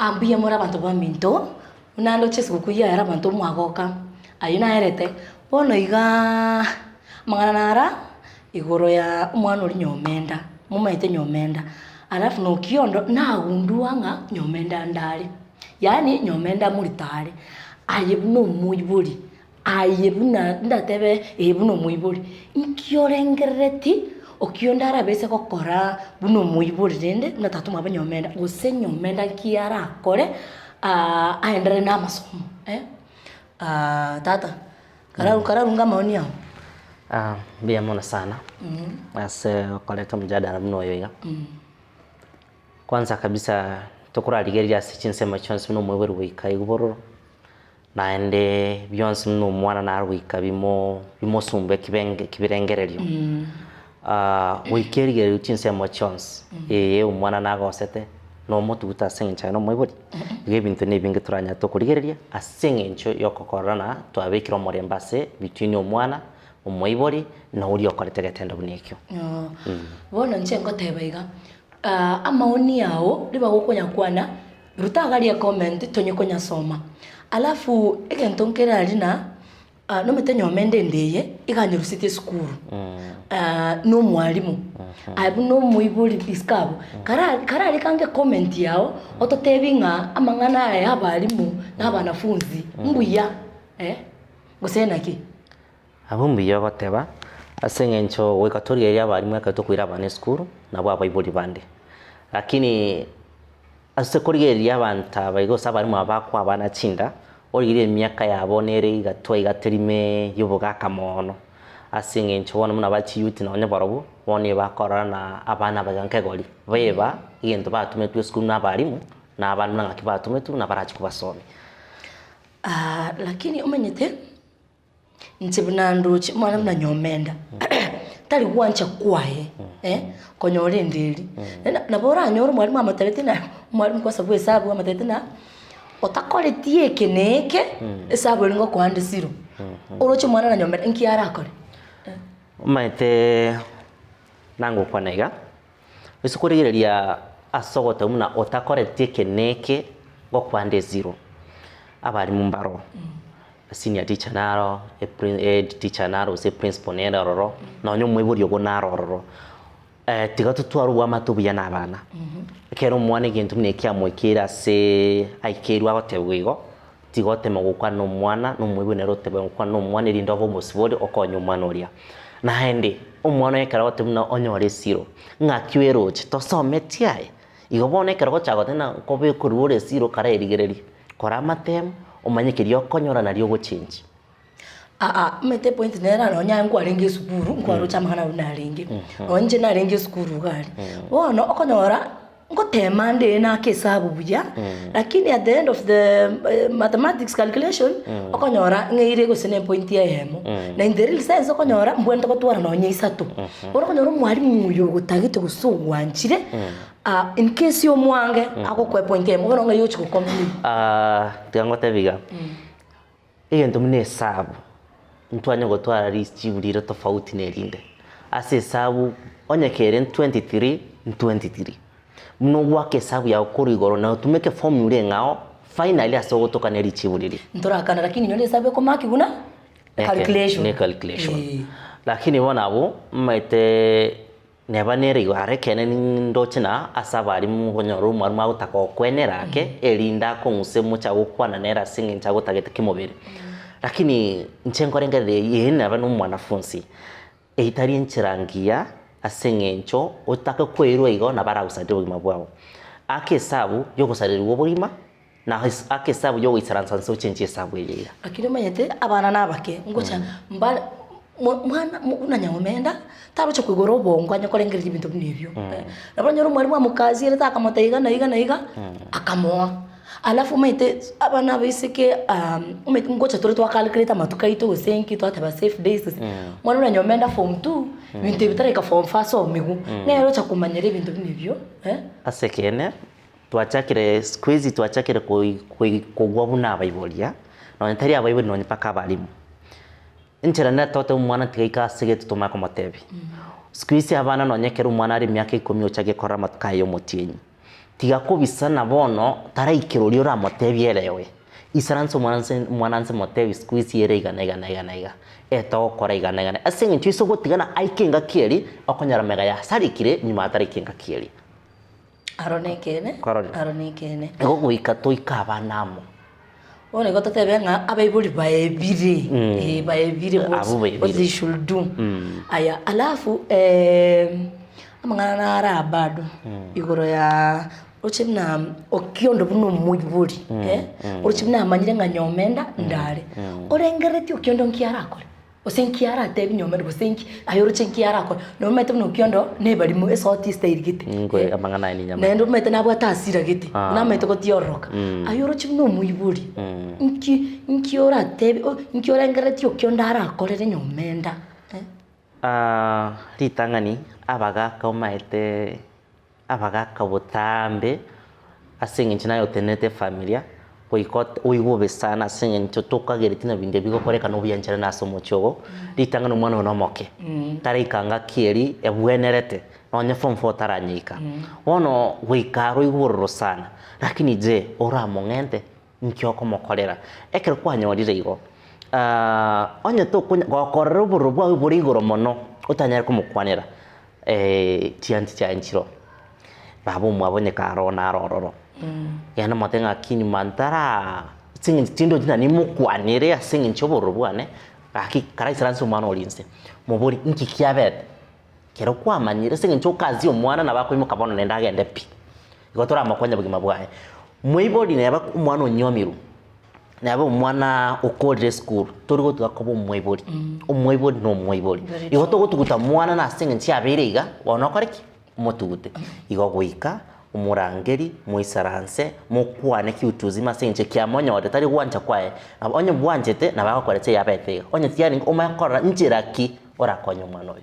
ambuye muri abantu ba minto unando chesi kuya era abantu mwagoka ayina erete bono iga manara igoro ya umwana uri nyomenda mumaite nyomenda alafu no kiondo na gunduanga nyomenda ndali yani nyomenda muri tare ayebuno muyiburi ayebuna ndatebe ebuno muyiburi nkiorengereti okiondara bese kokora buno muyiburi rende natatuma abanyomenda gose nyomenda kiara kore aendere na masomo tata kararunga maoni yao bia mona sana ase koleta mjadala mno yoya kwanza kabisa tukurarigeria sichinsema chonse mno mweburu wika iguboro naende byonse mno mwana na wika bimo sumbe kibirengererio wikerigerio chinsema chonse umwana nagosete no mutuguta sencha no mweburi ibintu nebinge turanya tukurigereria asengencho yokokorana twabekira murembase bitwini omwana umwibori na uri okorete gatendo bunikyo bona nchengo tebaiga amaoni yao liba gukonya kwana rutagaria comment tonyekonya soma alafu egentonkera alina no metenyo mende ndeye iganyurusite school no mwalimu abu no muiburi biskabo karari kange comment yao ototebinga amangana ya abalimu n'abanafunzi nguya gusena ki abumbi yogoteba asengencho wekatori ya abalimu akatokwira abane school nabo abayiburi bande lakini asekorigeria abanta bayigosa abalimu abakwa abana chinda origire myaka yabonere igatwa igaterime yubuga kamono asengencho wona muna bachi yuti na onyabarobu wone bakorana abana bagankegori beba igento batume tu school n'abalimu na abantu ngaki batume tu na barachi kubasome lakini umenyete ntibunandu mwana mna nyomenda tali wancha kwaye konyore ndeli na bora nyoro mwalimu amatarete na mwalimu kwa sababu hesabu amatarete na otakore tie keneke hesabu lingo kwande zero oroche mwana na nyomenda nkiara akore maite nango kwanaiga bisukurigereria asogota muna otakore tie keneke go kwande zero abalimu mbaro senior teacher naro teacher naro se principal nero na onyo mwiburi ogo naro tigatu twaru amatubu ya nabana kero mwane gintu mnekia mwekira se aikeru agotebwigo tigote magukwa no mwana no mwibu nero tebe kwa no mwana rindo bo musibode okonyo mwana oria na hende omwana yekara gotemna onyore siro ngakiwero tosome tiae igobone kero gochagote na kobe kurure siro kara erigereri kora matem umanyikirio konyora na ryo gochange mete point nera no nyangu arenge sukuru ngwaro chamana unaringe onje naringe sukuru gari wono okonyora ngotemande na kesabu buya lakini at the end of the mathematics calculation okonyora ngeire go sene point ya hemo na in the real sense okonyora mbwento ko twara no nyeisatu okonyora mwalimu muyo gutagite gusugwanchire in case yo mwange akokwe point ya mwono ngayo chiko complete tiangote biga igento mune sabu ntwanya gotwara list chiburiro tofauti nerinde ase sabu onyekere 23 muno gwake sabu ya ukurigoro na tumeke formula ngao finally asogotoka neri chiburiri ntorakana lakini nyone sabu ko maki guna calculation lakini wana abo maite nebanere igare kene ndochina asabari mugonyoro mwaruma utako kwenerake elinda ko musemo cha gukwana nera singe cha gutagete kimobere lakini nchenkorengere yene abano mwanafunzi eitari nchirangia asengencho utaka kwirwa igo na bara usade bugima bwabo akesabu yogusarira ubugima na akesabu yogo isaransanso chenje sabu yera lakini mayete abana nabake ngocha mbala mwana unanyamenda tarucho kwigoro bongo anyakorengera ibintu binivyo nabanyoro mwalimu amukazi ele takamotaiga na iga akamoa alafu maite abana bisike umete ngocha tore twa calculate matukaito usenki twa taba safe days mwana unanyomenda form 2 bintu bitareka form 4 so migu nero cha kumanyira ibintu binivyo asekene twachakire squeeze twachakire kugwa buna abayiboria no ntari abayibori no nyipaka abalimu inchera na tote umwana tigika sige tutuma ko matebi squeeze abana no nyekera umwana ari myaka 10 ochage kora matkayo motienyi tiga kubisana bono taraikiro rio ramotebierewe isaranso mwananse motebi squeeze yere igana eto kora igana asinge chiso gotigana aikenga kieri okonyara mega ya sarikire nyuma atarikenga kieri aronekene ego guika toika namo one got tebe nga abaibuli baebire baebire what they should do aya alafu amangana nara bado igoro ya ochimna okiondo buno muibuli ochimna amanyire nga nyomenda ndare orengereti okiondo nkiara akore osenkiara tebi nyomenda osenki ayoro chenkiara akore no mete buno okiondo ne bali mu esoti style giti ngwe amangana ni nyama nendo mete nabwa tasira giti na mete ko tioroka ayoro chimno muibuli nkiora tebi nkiora ngereti okiondo ara akore nyomenda ritangani abagaka omaete abagaka butambe asinge nayo tenete familia poikot uigobe sana asinge ntotoka geretina binde bigo koreka no byanjara naso mochogo ritangana umwana no moke tarikanga kieri ebwenerete onye form 4 taranyika ono wikaro igururo sana lakini je ora mongente nkyoko mokorera ekero kwanyorire igo onye to gokorero burubwa buri igoro mono utanyara kumukwanira tianti chanchiro babo mwabonye karo na rororo yana matenga kini mantara singi tindo dina ni mukwanire asingi nchoboro bwane aki karaisaranso mwana olinse muburi nki kiabet kero kwa manyire singi nchokazi omwana nabako imukabona nenda agende pi igotora amakwanya bugima bwaye mwibori neba umwana onyomiru naba umwana ukorire school torigo tugakobo mwibori umwibori no mwibori igotogo tuguta mwana na singi nchiabiriga wonokoreki motugute igogwika umurangeri muisaranse mukwane kiutuzima senje kiamonyode tari gwanja kwae onye bwanjete nabagakoretse yabetega onye tiani umakora njiraki orakonyo mwana oyo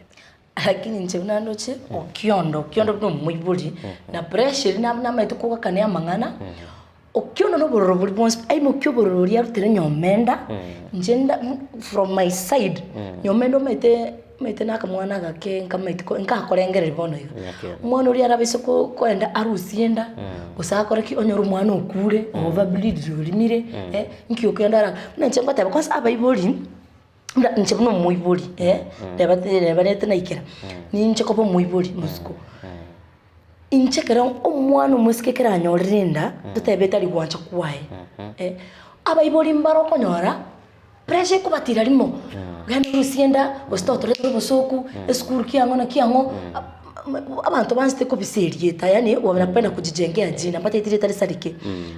lakini nje unandoche okiondo no muibuli na pressure na metu kuka kane amangana okiondo no bororo buli bons ai mukyo bororo ya rutere nyomenda njenda from my side nyomendo mete naka mwana gake nka korengerera bono yo mwana uri arabise ko kwenda arusienda usakora ki onyoru mwana okure overbleed rimire nkiyo kwenda nje ngota because abaiboli nje buno muiboli nebanete naikera ninje ko muiboli musko inchekera omwana umusikekera anyorinda tutebeta ligwancha kwae abaiboli mbaro konyora pressure kubatira limo gana rusienda ostotore bosoku school kiango na kiango abantu banste ko biserieta yani wanapenda kujijengea jina pata itire tari sarike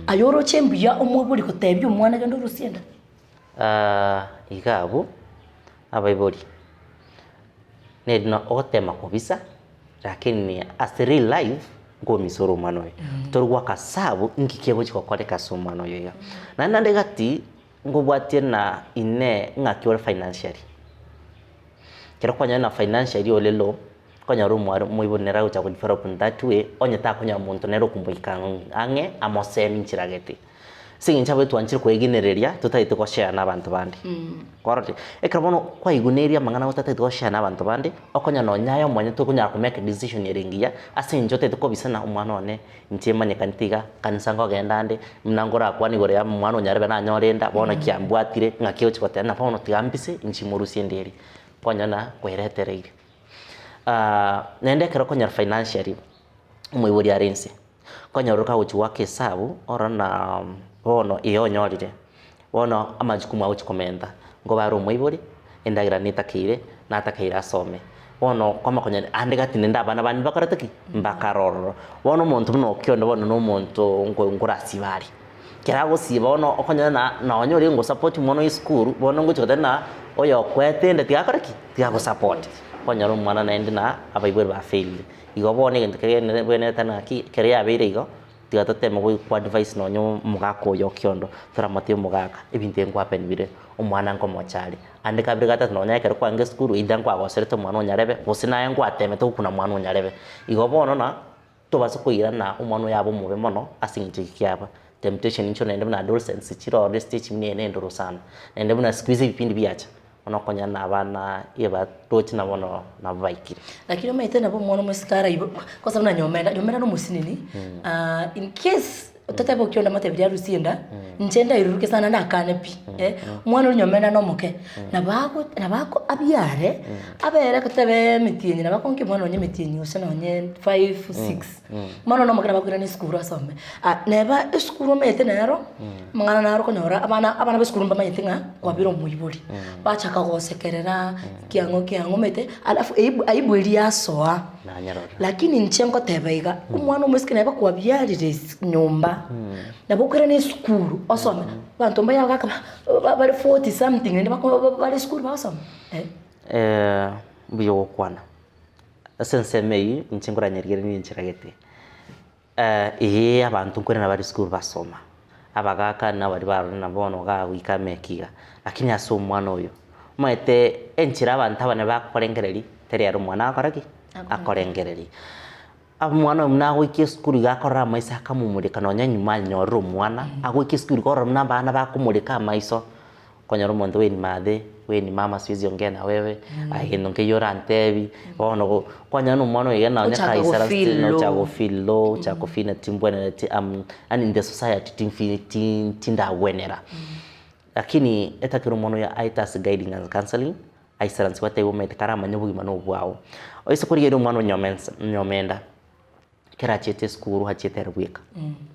ayoro chembia omwebuli ko tebya omwana gando rusienda igabo abaiboli nedna otema kubisa lakini as real life ngo misoro manoye torwa kasabu ngikebo chikokoreka somano yoyo nande gati ngo bwatie na ine ngakiora financially kero kwanya na financially olelo kwanya rumwa muibonera ucha develop that way onye ta kunya muntu nero kumbuikana ange amosemi nchiragete singi nchabe twanchire kweginereria tutaite ko share nabantu bandi koroti ekrabono kwa iguneria mangana utataite ko share nabantu bandi okonya no nyayo mwanya to kunya ku make decision yeringia asinjote to kobisana umwana one ntiemanye kantiga kanisanga gendande mnangora kwani gore ya mwana onyarebe na nyorenda bona kiambwatire ngakio chikote na pono tigambise nchimurusie nderi konya na kweretereire nende kero konya financially mwiburi arense konya ruka uchi wake sabu orana bono iyo nyorire bono amajukumu awo chikomenda ngo baro mwiburi endagira nitakire natakira asome bono koma konya andega tinenda bana bandi bakarataki mbakaroro bono muntu no kyondo bono no muntu ngurasi bari kerago si bono okonya na onyore ngo support mono school bono ngo chotana oyo kwetende tigakoreki tigago support konya ro mwana naende na abaibwe ba fail igo bone ngende bene tana ki keria abire igo tigatotema ku advice no nyo mugako yo kyondo turamati mugaka ibinte ngo happen bire umwana ngo mochari ande kabiri gatatu no nyakero kwange school idango agoserete mwana onyarebe bosina yango ateme to kuna mwana onyarebe igo bono na to basikuira na umwana yabo mube mono asingi kyaba temptation incho nende na adolescence chiro stage mine nendo sana nende buna squeeze ibipindi biacha onokonya na abana yeba tochi na bono na baikire lakini umeite nabo mwana musikara ibo kwa sababu na nyomenda no musinini in case utatebo kionda matebiri arusienda nchenda iruruke sana na kanepi mwana nyomenda no moke na bako abiare abere katebe mitienyi na bako nki mwana onye mitienyi osana onye 5 6 mwana no moke na bako ni skuru asome neba skuru mete nero mangana naro konyora abana be skuru mbama yetinga kwa biro muiburi bachaka gosekerera kiango mete alafu aibwiri asoa lakini nchengo tebeiga umwana umusikina yaba kwa byarire nyumba nabukira ni skuru osome bantu mbaya gaka bali 40 something ndi bako bali skuru basome biyo kwana sense mei ncengura nyerigere ni nchiragete abantu kwena bali skuru basoma abagaka na bali barona bono ga wika mekiga lakini aso mwana uyo maete enchira abantu abane bakorengereri tere yaro mwana akoraki akorengereri mwana mna wiki skuru gakora maisa akamumurika nonya nyuma nyoro mwana agwiki skuru kora mna bana bakumurika maiso konyoro mondo weni mathe weni mama siwezi ongea na wewe ahino nke yora antebi bono kwanya no mwana yena onya kaisara no chago filo chago fina timbwana and in the society tinda wenera lakini etakiro mono ya aitas guiding and counseling aisara nswate wo metekara manyobu mano bwao oise kuri mwana nyomenda kera chete skuru ha chete rwika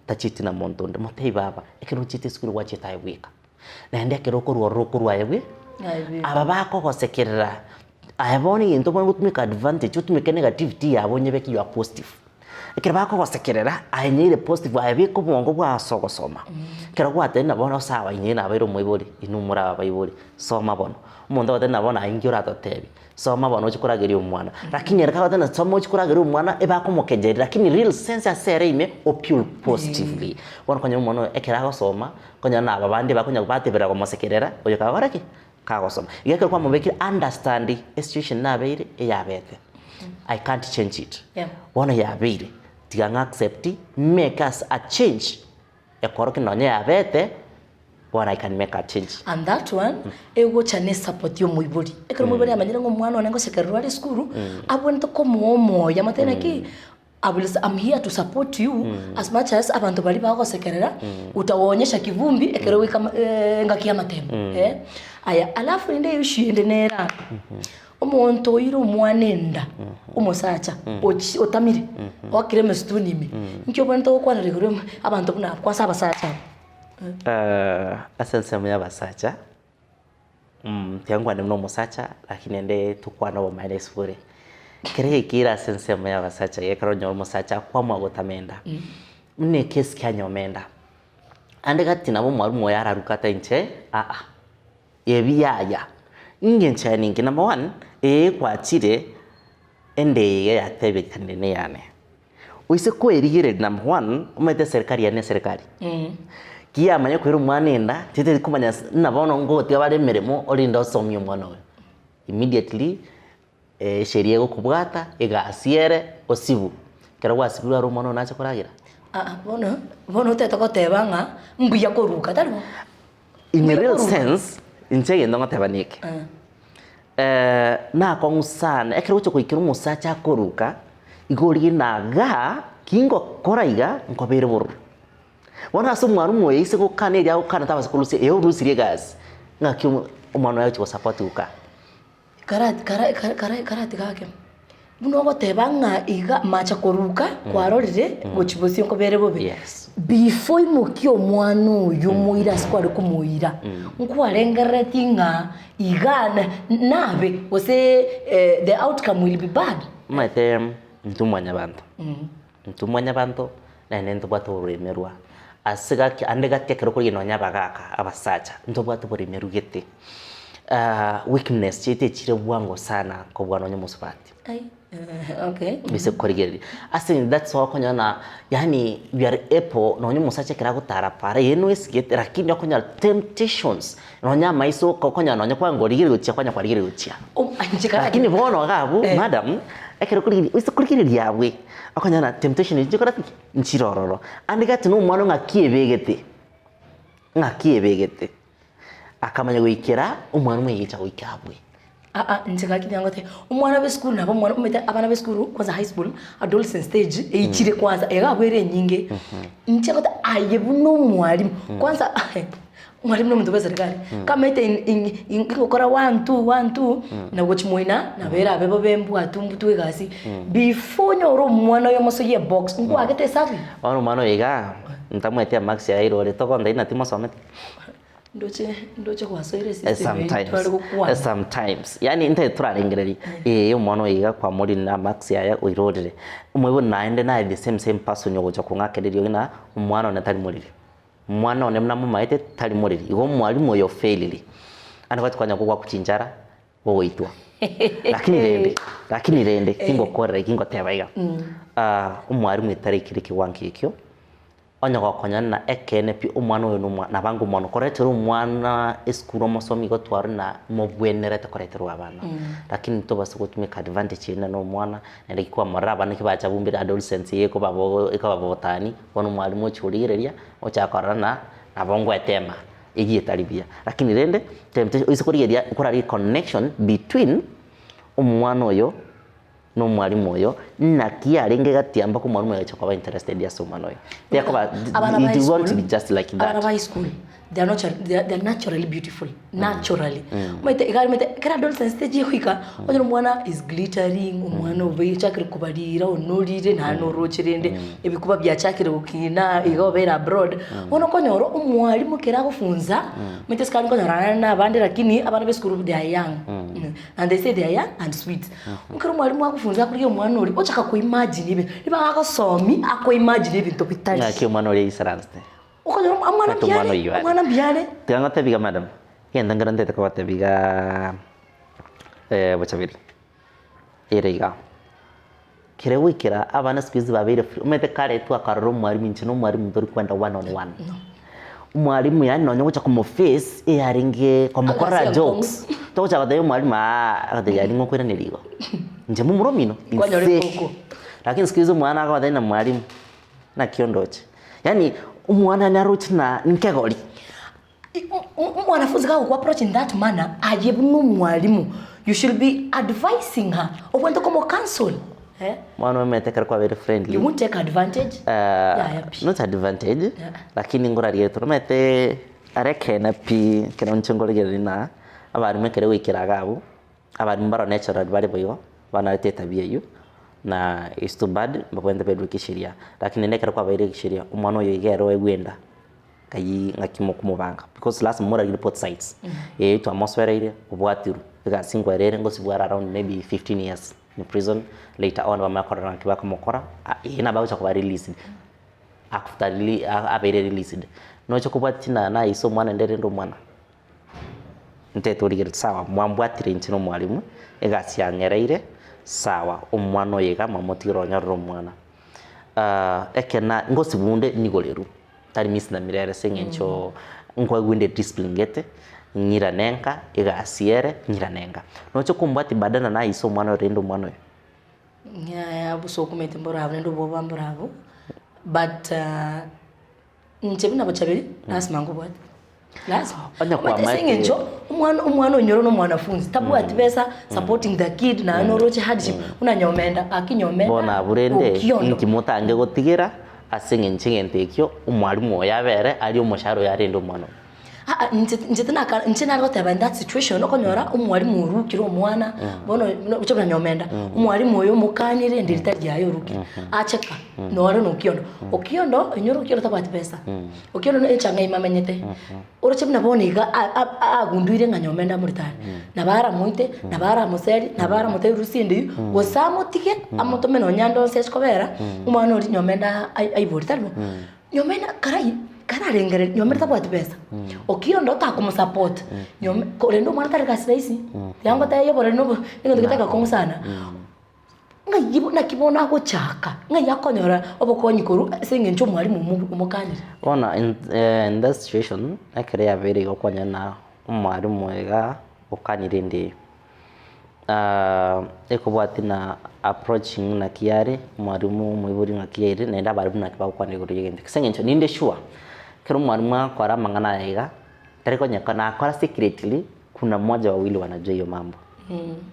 tachiti na montonde motei baba ekero chete skuru wa chete rwika na ende kero ko ayewe aba bako gosekerera ayaboni into bwo gutumika advantage utumike negativity yabonye beki you are positive ekero bako gosekerera ayenyire positive ayebiko bwongo bwa sogosoma kero gwate na bono sawa inyina abero moibori inumura abaibori soma bono umuntu wate na bono aingira totebi soma bono chikurageria umwana lakini ereka wate na soma chikurageria umwana ebako mokejerera lakini real sense asere ime opule positively bono konya umuntu ekera gosoma konya na abandi bakonya batebera gomosekerera oyo kabaraki kagosoma igeke kwa mubekira understand situation nabeire eyabete I can't change it bono yabeire tiga accept make us a change ekoroki nonya yabete when I can make a change. And that one, ego chane support yo muiburi. Ekero muiburi amanyira ngo mwana onengo sekerwa le skuru, abwento ko momo ya matena ki I'm here to support you as much as abantu bali bako sekerera utawaonyesha kivumbi ekero wika ngakia matemo aya alafu inde yushinde nera omuntu yiro mwanenda umusacha otamire okire mestunimi nkyo bwento kwana regero abantu buna kwa saba sacha asense mya basacha tiangwa ni mno musacha lakini ende tukwana bo maile sifuri kire kira sense mya basacha yekaro nyo musacha kwa mwagotamenda mne kesi kya nyomenda ande gati nabo mwarumo yararukata inche yebiyaya ingencha ningi number 1 kwachire ende ya tebe kanene yane uise kwerigire number 1 umete serikali ya ne serikali kia manya kwero mwanenda tete kumanya nabono ngote abare meremo orinda osomyo mwana we immediately sheria go kubwata egasiere osibu kero wasibura ro mwana nacha koragira bono tete ko tebanga mbuya koruka talibo in real sense inchege ndonga tebanike na kongusana ekero cyo kuikira umusacha koruka igori naga kingo koraiga nkobere boru wana so mwaru moye ise ko kaneria ukana tabase kuluse e urusire gas ngaki umwana yawe ko support uka karati gake buno gotebanga iga macha koruka kwarorire gochibosi ko bere bobe before imukio mwana uyu muira skwari kumuira nkwarengeretinga igana nabe ose the outcome will be bad mate ntumwanya bantu na nendo batoremerwa asiga andega tekero kuri nonya bagaka abasacha ndobwatu buri merugete weakness chete chire bwango sana ko bwana onye musubati okay bise korigeri asing that's all konyana yani we are able nonya musacha kira gutara para yenu isget lakini yakonya temptations nonya maiso ko konya nonya kwa ngorigeri guchia kwanya kwa rigeri guchia lakini bono gabu madam ekero kuri isokurigeri yawe akonya na temptation njikora nchirororo andiga tinu mwana ngakiebegete akamanya gwikira umwana umwe yicha gwikira bwe njega kinyangote umwana we school nabo umwana umete abana be school kwanza high school adolescent stage eichire kwanza egabwere nyinge nchekota ayebuno mwalimu kwanza mwalimu no mutubeza serikali kama ite ingokora 1 2 na gochimoina na bera bebo bembu atumbutu egasi before nyoro mwana yo moso ye box ngo agete sabi ono mano ega ntamwetia max ya iro le tokonda ina timo somete ndoche kwa soire system sometimes yani inte turarengereri yo mwana yiga kwa muri na max ya uirorere umwe naende na the same person yogocha kungakererio ina umwana na tari murire mwana one mna mumaite tari murire igo mwalimu yo failili ana watu kwanya kugwa kuchinjara wowe itwa lakini rende kingo korera kingo tebaiga umwalimu itari kiriki wankikyo onya gokonya na ekene pi umwana uyu na bangu mono koretero umwana eskuro mosomi go twara na mobwenerete koretero abana lakini to basi gutumika advantage ina no mwana nende kwa maraba nikibacha bumbira adolescence yeko babo ikababotani wono mwalimu churireria ochakorana na bongo etema igi etaribia lakini rende temptation isikurigeria kurari connection between umwana uyu no mwalimu oyo na kiarenge gatiamba ko mwalimu yacho kwa interested ya soma noyo they want to be just like that abana high school they are naturally beautiful naturally mete igari mete kera adolescent stage yika oyo mwana is glittering umwana ube chakire kubarira onolire na norochirende ebikuba bya chakire ukina igobera abroad ono konyoro umwalimu kera gufunza mete skani konyora na abandi lakini abana be school they are young and they say they are young and sweet ukero mwalimu akufunza kuri umwana uri ochaka ku imagine ibe niba akasomi ako imagine ibintu bitari ya umwana uri isaraste ukonyoro amwana biale tianga tebiga madam yenda ngarante ko tebiga bachabiri erega kire wikira abana squeeze babire umete kare tu akaroro mwalimu nchino mwalimu ndori kwenda one on one mwalimu yani nonyo cha kumo face yaringe kwa mukora jokes to cha kadayo mwalimu akade yari ngo kwira niligo nje mu muromino lakini squeeze mwana akaba na mwalimu na kiondoche yani umwana naruchina nkegoli mwanafunzi kwa approach in that manner ajebu mwalimu you should be advising her obwento como counsel mwana umetekera kwa very friendly you won't take advantage not advantage lakini ngorari yetu mete areke na pi kero nchongorigeri na abari mekere wikiraga abo abari mbaro natural bari boyo bana tabia hiyo na is too bad mbapende pedro kishiria lakini nekera kwa very kishiria umwana uyo igero egwenda kayi ngakimo kumubanga because last more report sites to atmosphere ile ubwatiru bigasingwa rere ngo sibwara around maybe 15 years in prison later on bamakora kibaka mukora ina bacha kuba released after abere released no cyo kubwatina na iso mwana ndere ndo mwana nteturigire sawa mwambwatire ntino mwalimu egasiangereire sawa umwana yega mamotiro nyarro mwana ekena ngosibunde nigoleru tari miss na mirere sengencho ngwa gwinde discipline gete nyira nenka igasiere nyira nenga nocho kumbati badana na iso mwana rendo mwana ya buso kumete mbora ndo boba mbravo but nchebina bachabiri lazima ngubwati lazima anya kwa mate sengencho umwana onyoro no mwanafunzi tabu atibesa supporting the kid na noroche hardship unanyomenda akinyomenda bona burende nkimutange gotigira asengenchengentekyo umwalimu yabere ari umusharo yarendo mwana nchitana goteba in that situation okonyora umwalimu urukira umwana bono ucobra nyomenda umwalimu uyo mukanire ndirita ryayo ruki acheka nore nokiondo okiondo enyoro kiro tabati pesa okiondo echanga imamenyete urocebna boniga agunduire nganyomenda muritani nabara muite nabara museri nabara mute rusindi gosamotike amotome no nyando seskobera umwana uri nyomenda aibortarmo nyomenda karai kararengere nyomera tabwati pesa okiondo takumsupport nyome korendo mwana tarikasi raisi yango taye bore no ngo tukitaka kumusana ngayibo nakibona ko chaka ngayakonyora obokonyikuru sengencho mwalimu umukanira ona in that situation akere yabere gokonya na umwalimu ega ukanire ndi ekobwati na approaching na kiare mwalimu mwiburi na kiare nenda barimu na kibakwanira gurigende sengencho ninde sure kero mwarimu akora mangana ega tariko nyaka na akora secretly kuna mmoja wawili wanajua hiyo mambo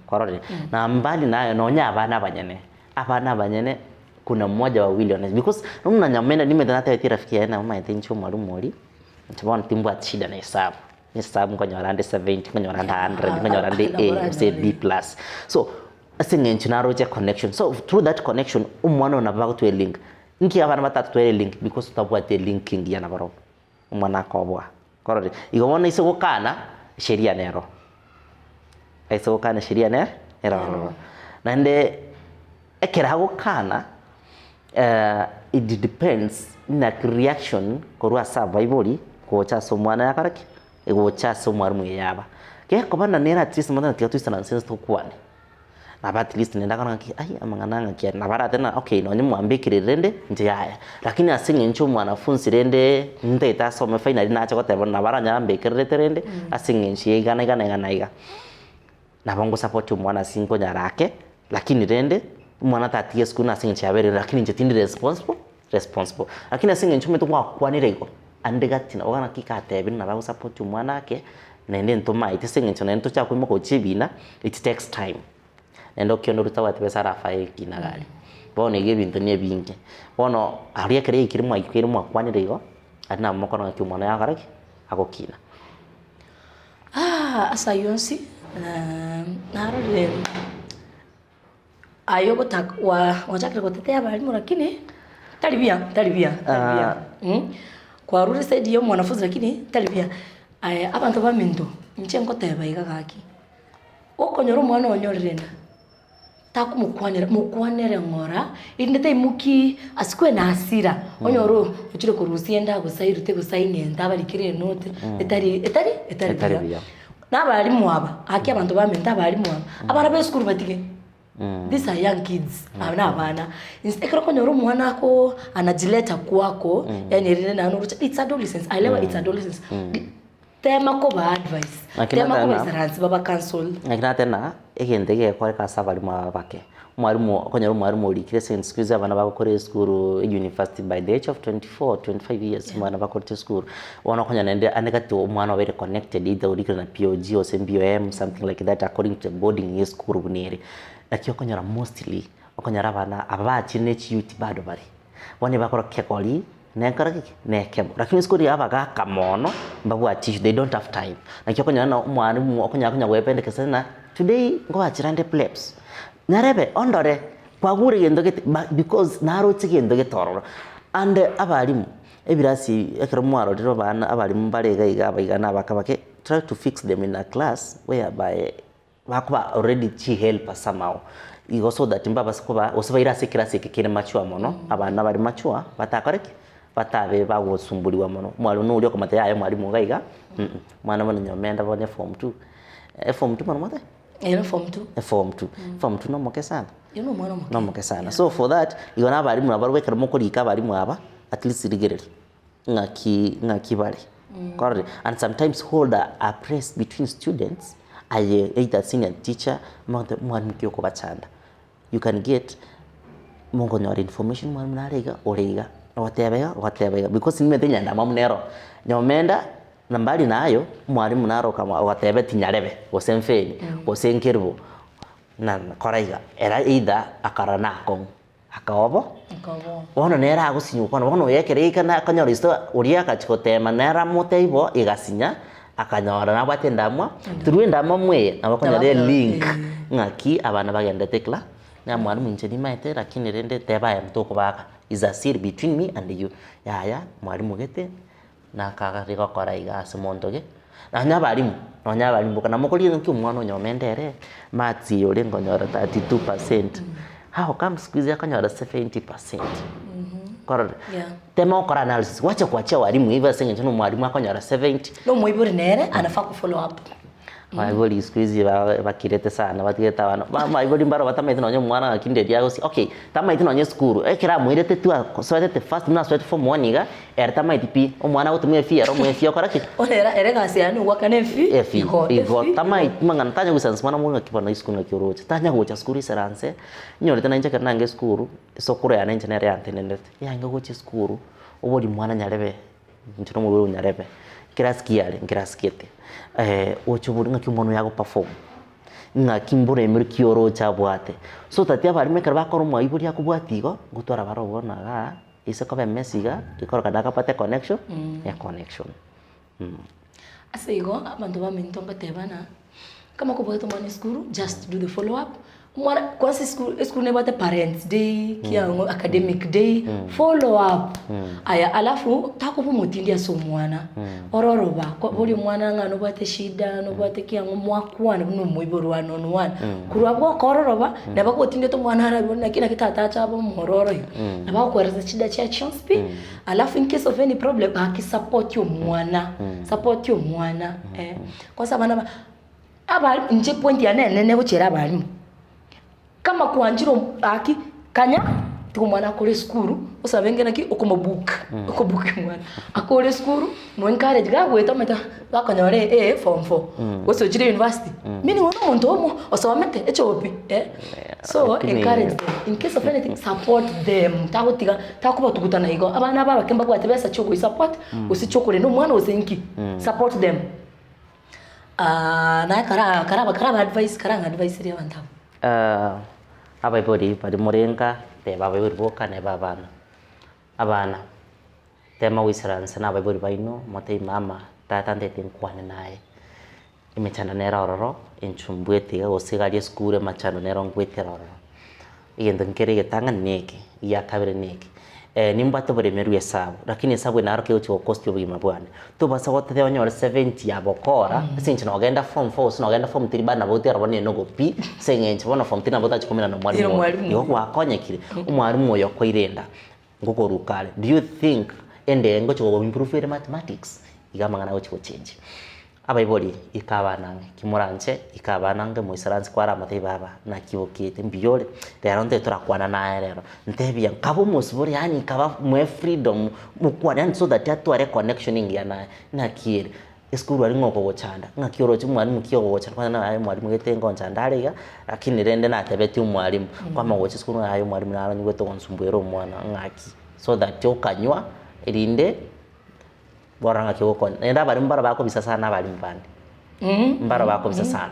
korore na mbali nayo nonya abana banyene kuna mmoja wawili wanajua because mna nyamenda nimedana hata rafiki yana mama yatincho mwalimu oli tabona timbu atshida na hesabu kwa nyorande 70 kwa nyorande 100 kwa nyorande A say B+. So asingenchi naroje connection. So through that connection umwana unabaka to a link nki abana batatu to a link because utabwa the linking yana baro umwana akobwa korore igobona isogokana sheria nero isogokana sheria nero nande ekera gukana it depends na reaction korwa survival kocha so mwana yakaraki gocha so mwarimu yaba ke kobana nera at least mwana tia twist na sense to kwane na at least nenda kana ki ai amangana kia na bara tena okay no nyumwambikire rende nje haya lakini asinge ncho mwanafunzi rende ndeta some final na acha kote na bara nyambikire rende asinge nchi igana na bongo support mwana singo nyarake lakini rende mwana tatie school na asinge chabere lakini nje tindi responsible lakini asinge ncho meto kwa kwanire iko andegatina ogana kikate bin na ba support mwana ake nende ntoma itisinge ncho nento cha kwimo ko chibina it takes time endo kiondo rutawa tebesa rafael kinagari bono ige bintu ne bingi bono ari akere ikirimo akwanire igo adina mukoro ngaki mwana yakaraki agokina asa yonsi narore ayo gotakwa wachakire gotetea abalimu lakini talibia kwa ruri saidi yo mwanafunzi lakini talibia abantu baminto nchengo teba igagaki okonyoro mwana onyorerenda mukwanere ngora indete imuki asikwe na hasira onyoro uchire kurusienda gusairute gusainenda barikire note etari n'abarimu aba aki abantu bamenta abarimu abana b'eskuru batige these are young kids abana instead konyoro mwana ako anajileta kwako yani rene na no it's adolescence I level it's adolescence tema ko ba advice tema ko isaransi baba cancel ngina tena egentege kwa ka safari mabake mwarimu konyoro mwarimu urikire sense excuse abana bakore school university by the age of 24 25 years mwana bakore school wana konya nende anegati mwana very connected either urikire na POG or MBOM something like that according to boarding school bunere lakini konyora mostly okonyara abana abachine youth bado bari bone bakora kekoli nekaraki nekemo lakini skori abaga kamono mbabu ati they don't have time nakyo konya na mwarimu konya wepende kesana today ngo achirande plebs narebe ondore kwagure gendoge because naro tsigende tororo and abalimu ebirasi ekramwaro rero bana abalimu barega iga na bakabake try to fix them in a class whereby bakuba already chi help somehow igo so that mbaba sikuba osobaira sekirasi kikene machua mono abana bari machua batakoreki batabe bagosumbuliwa mono mwalo no uri ko mate yayo mwalimu ngaiga mwana mwana nyomenda bone form 2 form 2 mwana mate form 2 no moke sana no moke sana so for that igona abarimu nabarwe karamo kurika abarimu aba at least rigereri ngaki bari correct and sometimes hold a press between students either senior teacher mwalimu kyoko bachanda you can get mongo nyore information mwalimu narega orega watebega because nimethenya ndama munero nyomenda nambali nayo mwalimu naro kama watebe tinyarebe osemfeni osenkirbo na koraiga era either akarana akong akaobo wono nera agusinyu kono wono yekereka na kanyoristo uria kachikotema nera moteibo igasinya akanyora na batendamwa turuenda mamwe abakonyare link ngaki abana bagenda tekla na mwalimu ncheni maite lakini rende teba ya mtoko baka is a seal between me and you yaya mwalimu gete na kagarika koraiga asimondoge na nyabalimu kana mukoli nki mwana nyomendere mati yore ngonyora 32% how come squeeze yakanyora 70% correct tema okora analysis wacha kuachia walimu hivi senge nchino mwalimu akanyora 70 no muiburi nere anafaa ku follow up Maiboli squeeze bakirete sana batigeta bana maiboli mbaro batamaite nonye mwana akinderi yago okay tamaite nonye skuru ekira muirete tu soete first na soete form 1 iga tamaite pi omwana utumwe fi aro mwe fi okoraki orera erega sianu wakane fi igo tamaite mangana tanya gusansi mwana mwana kibana skuru na kioroche tanya gocha skuru seranse nyorete na nje nange skuru sokuru ya nje nere antenende yanga gocha skuru obodi mwana nyarebe ntino muburu nyarebe class kiale class kete ochuburi ngaki umuntu yago perform ngaki mbure muri kioro chabwate so tatia bari mekara bakoro mwaiburi yakubwatigo gutwara barobonaga ise kobe mesiga ikora kadaka pate connection ya connection asigo abantu bamintonga tebana kama kubwata mwana skuru just do the follow up mwana kwa skuru ne bate parents day kiango academic day follow up aya alafu takubu mutindia so mwana ororoba kwa buli mwana ngano bate shida no bate kiango mwakwana no muiboru no wana kurwabwo kororoba nabako tinde to mwana harabona kina kitata chabo mororo nabako kwereza shida cha chonspi alafu in case of any problem akisupport yo mwana kwa sababu abali nje point ya nene buchera abali kama kuanjiro aki kanya tukumwana kule skuru usabenge naki okumabuka okubuka mwana akole skuru no encourage gagweta meta bakanyore form 4 wose ujire university mini wono muntu omo osomete echopi so encourage them in case of anything support them takuba tukutana igo abana baba kemba kwate besa choko support usichokore no mwana usenki support them na karaba advice ri abantu abaibori bari murenga te babaibori boka ne abana tema wisranse na abaibori baino motei mama tata ndete nkwane naye imechana nera ororo enchumbwete ga osigarie skure machano nera ngwete ororo igendo nkere getanga neke ya kabere neke nimbato bore meru hesabu lakini hesabu inaroke uchi cost yo bima bwana to basa gote de onyore 70 ya bokora sinchi no genda form 4 no genda form 3 bana bote arabone no gopi sengenche bona form 3 na bota chikomena no mwalimu yo wakonyekire umwalimu yo koirenda ngoko rukale do you think ende ngo chigo improve mathematics igamangana uchi change abaibori ikabanange kimuranche ikabanange muisaranse kwara matei baba na kibokite mbiyole rero nte turakwana naye rero ntebia kabo musibori yani kaba mwe freedom mukwana so that atware connectioning ya naye na kire eskuru ari ngoko gochanda ngakiro chi mwalimu kiyo gochanda kwana naye mwalimu getengo nchandariga lakini rende na tebeti umwalimu kwa magochi skuru ayo mwalimu nalo nyweto onsumbuero mwana ngaki so that okanywa irinde boranga kioko nenda bari mbara bako bisa sana bari mbande mbara bako bisa sana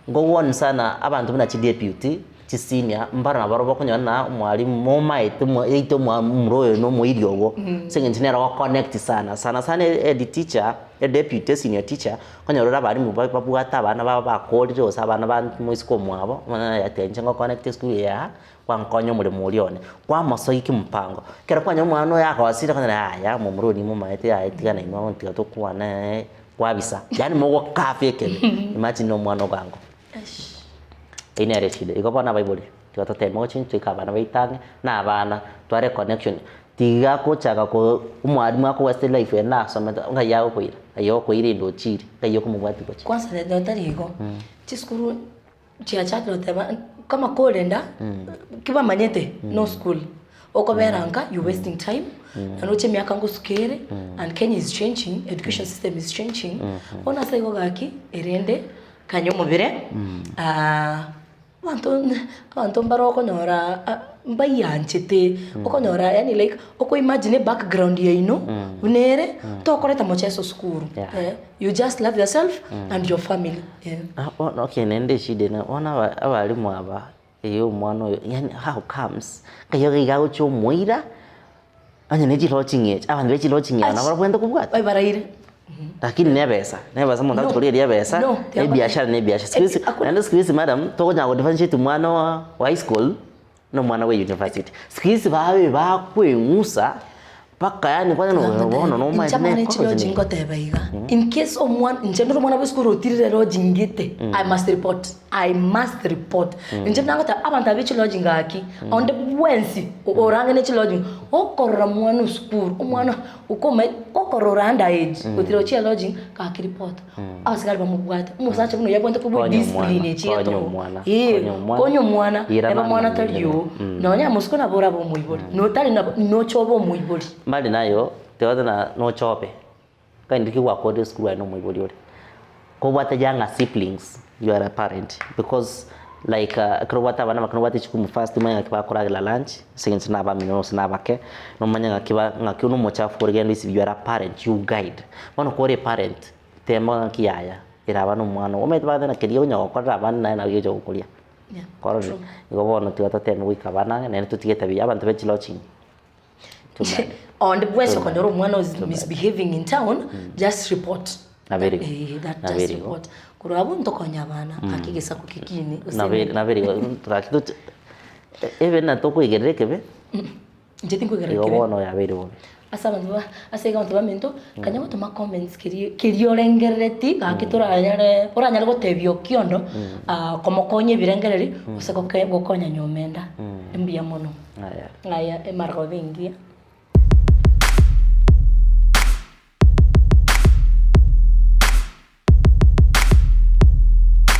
ngo won sana abantu bina chi deputy chi senior mbara na baro bako nyana mwalimu moma eto mroyo no moiriogo sengentinera wa connect sana head teacher deputy senior teacher konyorora bari mu babwata abana baba bakorire osabana bantu musiko mwabo mana yatenje ngo connect school ya kwankonyo muri murione kwa masoiki mpango kera kwanya mwana yako wasira kana ya mu muruni mu maete ya etigana ino ntiga to kuana kwabisa yani mugo kafe kene imagine no mwana gango ine arechide iko bana baibuli tiga to temo chintu ikabana baitange na abana tware connection tiga ko chaka ko umwalimu ako west life na someta nga yawo koira ayo koira ndo chiri kayo kumubwati ko kwanza ndio tarigo chiskuru chia chakro teba kama kolenda kiba manyete no school okoberanga you wasting time anoche miaka ngusukere and Kenya is changing, education system is changing ona saigo gaki erende kanyo mubire abantu baroko nyora mbayanchete okonyora yani like oko imagine background ya ino unere to koreta mocheso skuru you just love yourself and your family okay nende shide na ona abalimu aba iyo mwana yani how comes kayo gigago cho moira anya neji lodging abantu beji lodging na barabwenda kubwata bye baraire lakini nebesa muntu akukoreria besa ne biashara squeeze madam to nyago differentiate mwana wa high school no mwana wa university squeeze bawe bakwengusa paka yani kwa no mai ne chilo jingo tebaiga in case someone njendo mwana wa school rotirire lodging gite I must report njendo ngata abanta bichi lodging aki on the wensi orange ne chilo lodging okorora mwana school umwana ukoma okorora underage utiro chi lodging ka ki report asigala bamubwata umusacha kuno yabonta kubu discipline chieto konyo mwana eba mwana taliyo nonya musiko na bora bo muiboli no tali no chobo muiboli mbali nayo teoda na no chope kandi kiwa code school no muiboli ore ko bata janga siblings you are a parent because like krobata bana makanobati chikumu first manya kiba kuragira lunch second na ba mino na bake no manya kiba ngakiuno mochafu kurigendo isi you are a parent you guide bano kore parent tema kiyaya iraba no mwana ometa na kiriyo nyago kora bana na giyo gukuria kora ngo bono tiwata tena wikabana na tutigete biya abantu bechilo chini on the voice of the one is misbehaving in town, just report. Na very that just report. Kurabu ntokonya bana akigesa kukikini. Na very turakitu even na toko igereke be. Njeti kugereke. Yo bono ya very bono. Asa bantu ase ga ntaba mento kanyamo tuma comments kirio rengereti akitura anyare oranyare gotebio kiondo komokonye birengereri useko gokonya nyomenda mbia mono. Ngaya emargo bingia.